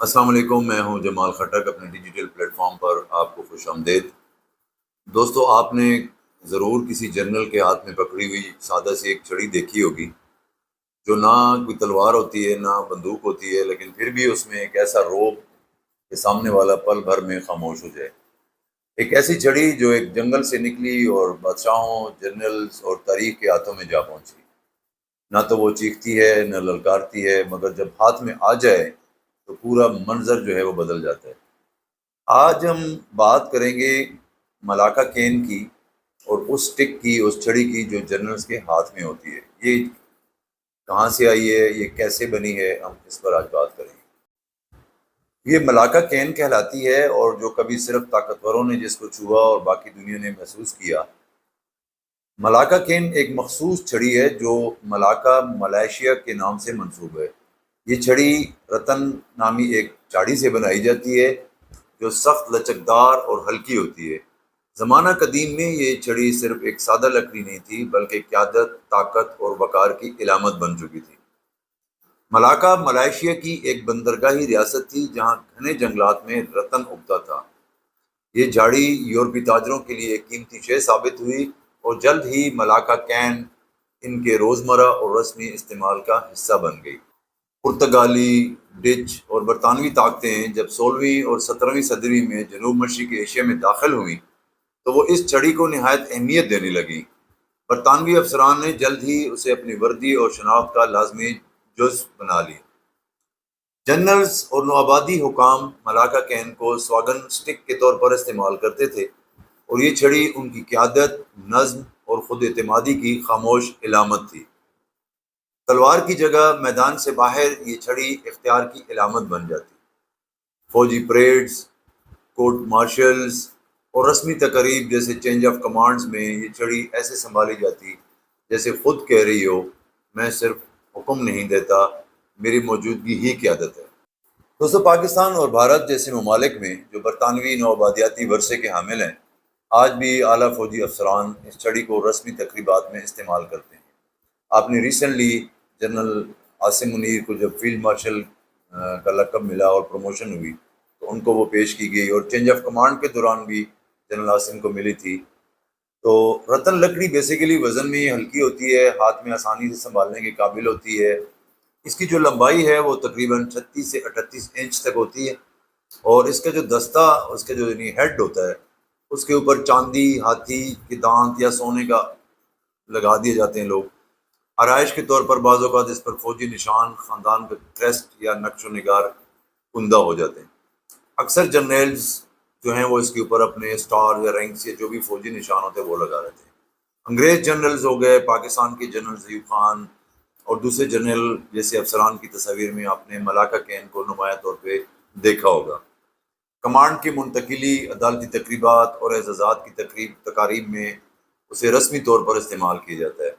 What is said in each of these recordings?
السلام علیکم، میں ہوں جمال خٹک، اپنے ڈیجیٹل پلیٹ فارم پر آپ کو خوش آمدید۔ دوستو، آپ نے ضرور کسی جنرل کے ہاتھ میں پکڑی ہوئی سادہ سی ایک چھڑی دیکھی ہوگی، جو نہ کوئی تلوار ہوتی ہے نہ بندوق ہوتی ہے، لیکن پھر بھی اس میں ایک ایسا روب کہ سامنے والا پل بھر میں خاموش ہو جائے۔ ایک ایسی چھڑی جو ایک جنگل سے نکلی اور بادشاہوں، جنرلز اور تاریخ کے ہاتھوں میں جا پہنچی۔ نہ تو وہ چیختی ہے نہ للکارتی ہے، مگر جب ہاتھ میں آ جائے تو پورا منظر جو ہے وہ بدل جاتا ہے۔ آج ہم بات کریں گے ملاکا کین کی، اور اس سٹک کی، اس چھڑی کی جو جنرلز کے ہاتھ میں ہوتی ہے۔ یہ کہاں سے آئی ہے، یہ کیسے بنی ہے، ہم اس پر آج بات کریں گے۔ یہ ملاکا کین کہلاتی ہے، اور جو کبھی صرف طاقتوروں نے جس کو چھوا اور باقی دنیا نے محسوس کیا۔ ملاکا کین ایک مخصوص چھڑی ہے جو ملاکا ملائیشیا کے نام سے منسوب ہے۔ یہ چھڑی رتن نامی ایک جھاڑی سے بنائی جاتی ہے جو سخت، لچکدار اور ہلکی ہوتی ہے۔ زمانہ قدیم میں یہ چھڑی صرف ایک سادہ لکڑی نہیں تھی، بلکہ قیادت، طاقت اور وقار کی علامت بن چکی تھی۔ ملاکا ملائیشیا کی ایک بندرگاہی ریاست تھی جہاں گھنے جنگلات میں رتن اگتا تھا۔ یہ جھاڑی یورپی تاجروں کے لیے ایک قیمتی شے ثابت ہوئی، اور جلد ہی ملاکا کین ان کے روزمرہ اور رسمی استعمال کا حصہ بن گئی۔ پرتگالی، ڈچ اور برطانوی طاقتیں جب 16ویں اور 17ویں صدی میں جنوب مشرقی ایشیا میں داخل ہوئیں تو وہ اس چھڑی کو نہایت اہمیت دینے لگیں۔ برطانوی افسران نے جلد ہی اسے اپنی وردی اور شناخت کا لازمی جز بنا لی۔ جنرلز اور نوآبادی حکام ملاکا کین کو سواگن سٹک کے طور پر استعمال کرتے تھے، اور یہ چھڑی ان کی قیادت، نظم اور خود اعتمادی کی خاموش علامت تھی۔ تلوار کی جگہ میدان سے باہر یہ چھڑی اختیار کی علامت بن جاتی۔ فوجی پریڈز، کورٹ مارشلز اور رسمی تقاریب جیسے چینج آف کمانڈز میں یہ چھڑی ایسے سنبھالی جاتی جیسے خود کہہ رہی ہو، میں صرف حکم نہیں دیتا، میری موجودگی ہی قیادت ہے۔ دوستو، پاکستان اور بھارت جیسے ممالک میں جو برطانوی نوآبادیاتی ورثے کے حامل ہیں، آج بھی اعلیٰ فوجی افسران اس چھڑی کو رسمی تقریبات میں استعمال کرتے ہیں۔ آپ نے ریسنٹلی جنرل عاصم منیر کو جب فیلڈ مارشل کا لقب ملا اور پروموشن ہوئی تو ان کو وہ پیش کی گئی، اور چینج آف کمانڈ کے دوران بھی جنرل عاصم کو ملی تھی۔ تو رتن لکڑی بیسیکلی وزن میں ہلکی ہوتی ہے، ہاتھ میں آسانی سے سنبھالنے کے قابل ہوتی ہے۔ اس کی جو لمبائی ہے وہ تقریباً 36 سے 38 انچ تک ہوتی ہے، اور اس کا جو دستہ، اس کا جو یعنی ہیڈ ہوتا ہے، اس کے اوپر چاندی، ہاتھی کے دانت یا سونے کا لگا دیے جاتے ہیں لوگ۔ آرائش کے طور پر بعض اوقات اس پر فوجی نشان، خاندان کا کریسٹ یا نقش و نگار کندہ ہو جاتے ہیں۔ اکثر جرنیلز جو ہیں وہ اس کے اوپر اپنے اسٹار یا رینکس یا جو بھی فوجی نشان ہوتے ہیں وہ لگا رہتے ہیں۔ انگریز جنرلز ہو گئے، پاکستان کے جنرل ایوب خان اور دوسرے جنرل جیسے افسران کی تصاویر میں آپ نے ملاکا کین کو نمایاں طور پہ دیکھا ہوگا۔ کمانڈ کی منتقلی، عدالتی تقریبات اور اعزازات کی تقاریب میں اسے رسمی طور پر استعمال کیا جاتا ہے۔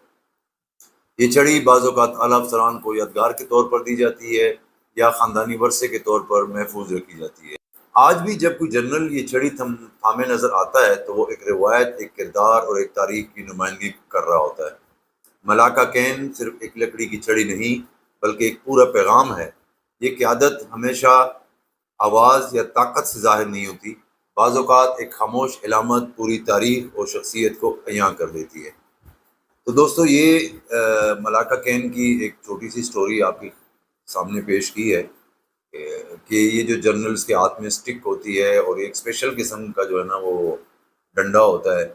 یہ چھڑی بعض اوقات اعلیٰ افسران کو یادگار کے طور پر دی جاتی ہے یا خاندانی ورثے کے طور پر محفوظ رکھی جاتی ہے۔ آج بھی جب کوئی جنرل یہ چھڑی تھامے نظر آتا ہے تو وہ ایک روایت، ایک کردار اور ایک تاریخ کی نمائندگی کر رہا ہوتا ہے۔ ملاکا کین صرف ایک لکڑی کی چھڑی نہیں، بلکہ ایک پورا پیغام ہے۔ یہ قیادت ہمیشہ آواز یا طاقت سے ظاہر نہیں ہوتی، بعض اوقات ایک خاموش علامت پوری تاریخ اور شخصیت کو عیاں کر دیتی ہے۔ تو دوستو، یہ ملاکا کین کی ایک چھوٹی سی سٹوری آپ کے سامنے پیش کی ہے کہ یہ جو جرنلز کے ہاتھ میں سٹک ہوتی ہے، اور ایک اسپیشل قسم کا جو ہے نا وہ ڈنڈا ہوتا ہے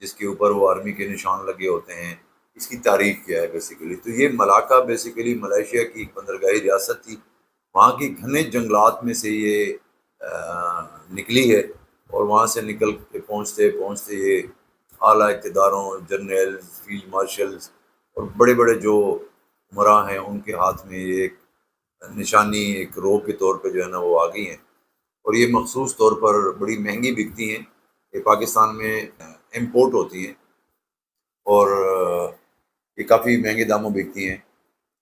جس کے اوپر وہ آرمی کے نشان لگے ہوتے ہیں، اس کی تاریخ کیا ہے بیسیکلی۔ تو یہ ملاکا بیسیکلی ملائیشیا کی ایک بندرگاہی ریاست تھی، وہاں کے گھنے جنگلات میں سے یہ نکلی ہے، اور وہاں سے نکل کے پہنچتے پہنچتے یہ اعلیٰ اقتداروں، جرنیلز، فیلڈ مارشلز اور بڑے بڑے جو عمراء ہیں ان کے ہاتھ میں یہ ایک نشانی، ایک روب کے طور پہ جو ہے نا وہ آ گئی ہیں، اور یہ مخصوص طور پر بڑی مہنگی بکتی ہیں۔ یہ پاکستان میں امپورٹ ہوتی ہیں، اور یہ کافی مہنگے داموں بکتی ہیں،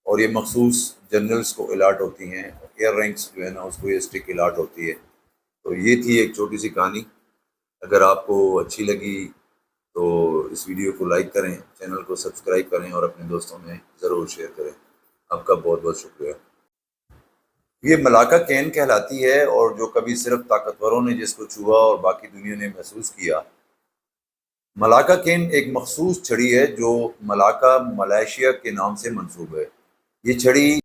اور یہ مخصوص جنرلز کو الاٹ ہوتی ہیں، ایئر رینکس جو ہے نا اس کو یہ سٹک الاٹ ہوتی ہے۔ تو یہ تھی ایک چھوٹی سی کہانی۔ اگر آپ کو اچھی لگی تو اس ویڈیو کو لائک کریں، چینل کو سبسکرائب کریں اور اپنے دوستوں میں ضرور شیئر کریں۔ آپ کا بہت بہت شکریہ۔ یہ ملاکا کین کہلاتی ہے، اور جو کبھی صرف طاقتوروں نے جس کو چھوا اور باقی دنیا نے محسوس کیا۔ ملاکا کین ایک مخصوص چھڑی ہے جو ملاکا ملائیشیا کے نام سے منسوب ہے۔ یہ چھڑی